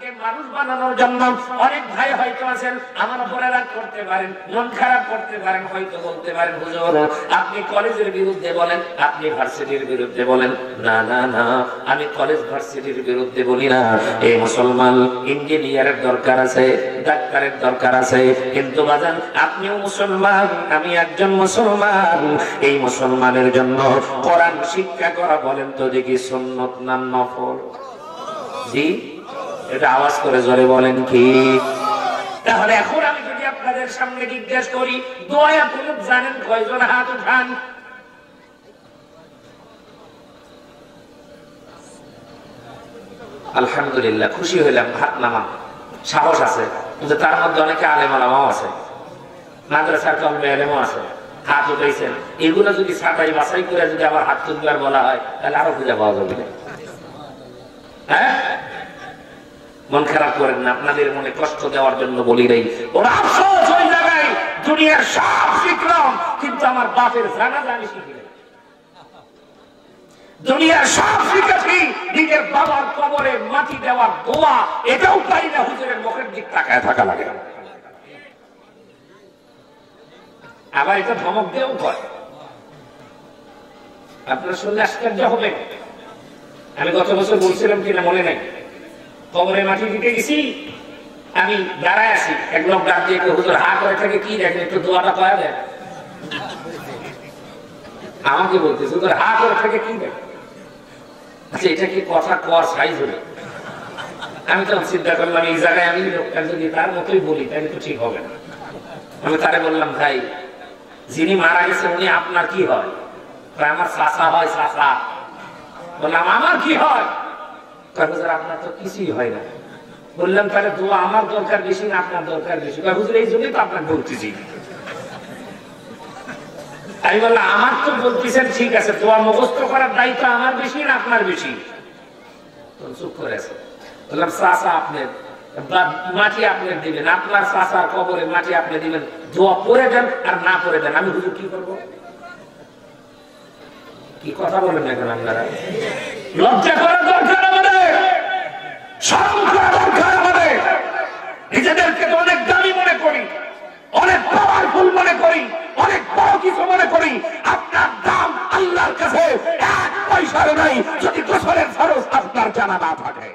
আপনাকে মানুষ বানানোর জন্য অনেক ভাই হয়তো আছেন, আমার উপরে রাগ করতে পারেন, মন খারাপ করতে পারেন, হয়তো বলতে পারেন হুজুর আপনি কলেজের বিরুদ্ধে বলেন, আপনি ভার্সিটির বিরুদ্ধে বলেন। না না না, আমি কলেজ ভার্সিটির বিরুদ্ধে বলি না। এই মুসলমান ইঞ্জিনিয়ারের দরকার আছে, ডাক্তারের দরকার আছে, কিন্তু বাজান আপনিও মুসলমান, আমি একজন মুসলমান। এই মুসলমানের জন্য কোরআন শিক্ষা করা বলেন তো দেখি সুন্নত না নফল? জি, এটা আওয়াজ করে জোরে বলেন কি? তাহলে এখন আমি যদি আপনাদের সামনে জিজ্ঞেস করি দোয়া কুনুত জানেন কয়জন? হাত উঠান। আলহামদুলিল্লাহ, খুশি হইলাম, হাত নামা। সাহস আছে, কিন্তু তার মধ্যে অনেকে আলেম ওলামাও আছে, মাদ্রাসার তলবে আলেমও আছে, হাত উঠাইছেন। এগুলো যদি ছাটাই বাছাই করে যদি আবার হাত তুলবার বলা হয় তাহলে আরো খুঁজে পাওয়া যাবে। হ্যাঁ, মন খারাপ করেন না, আপনাদের মনে কষ্ট দেওয়ার জন্য বলি নাই। ওরা আফসোস ওই জায়গায় দুনিয়ার সব শিখলাম কিন্তু আমার বাপের জানাজা আমি শিখি নাই। দুনিয়ার সব শিখেছি, নিজের বাবার কবরে মাটি দেওয়ার দোয়া এটাও পাই না, হুজুরের মুখের দিক তাকায় থাকা লাগে। আবার এটা ধমক দিয়েও করে। আপনার শুনলে আশ্চর্য হবে, আমি গত বছর বলছিলাম কিনা মনে নাই, কবরে মাটি দিতে গেছি, আমি দাঁড়ায় আছি, এক লোক ডাক দিয়ে হুজুর হা করে থাকে কি দেখেন একটু দোয়াটা পাওয়া যায়। আমাকে বলতেছে হুজুর হা করে থাকে কি দেখেন। আচ্ছা, এটা কি কথা কর সাইজ হলো? আমি তখন চিন্তা করলাম এই জায়গায় আমি লোকটা যদি তার মতোই বলি তাহলে তো ঠিক হবে না। আমি তারে বললাম ভাই যিনি মারা গেছে উনি আপনার কি হয়? আমার চাচা হয়। চাচা বললাম আমার কি হয়? আপনার তো কিছুই হয় না। বললাম তাহলে দোয়া আমার দরকার বেশি না আপনার দরকার বেশি? হুজুর এই জন্যই তো আপনার বলতেছি। আমি বললাম আমার তো বলতেছেন ঠিক আছে, দোয়া মুখস্থ করার দায়িত্ব আমার বেশি না আপনার বেশি? চুপ করে আছে। বললাম চাচা আপনার মাটি আপনি দিবেন, আপনার চাচার কবরে মাটি আপনি দিবেন, দোয়া পড়ে দেন আর না পড়ে দেন, আমি হুজুর কি করবো? কি কথা বলেন এখন আপনারা? লজ্জা করা দরকার আমাদের, শরম করা দরকার আমাদের। নিজেদেরকে তো অনেক দামি মনে করি, অনেক পাওয়ারফুল মনে করি, অনেক বড় কিছু মনে করি। আপনার দাম আল্লাহর কাছে এক পয়সারও নাই যদি গোসলের ফরজ আপনার জানা না থাকে।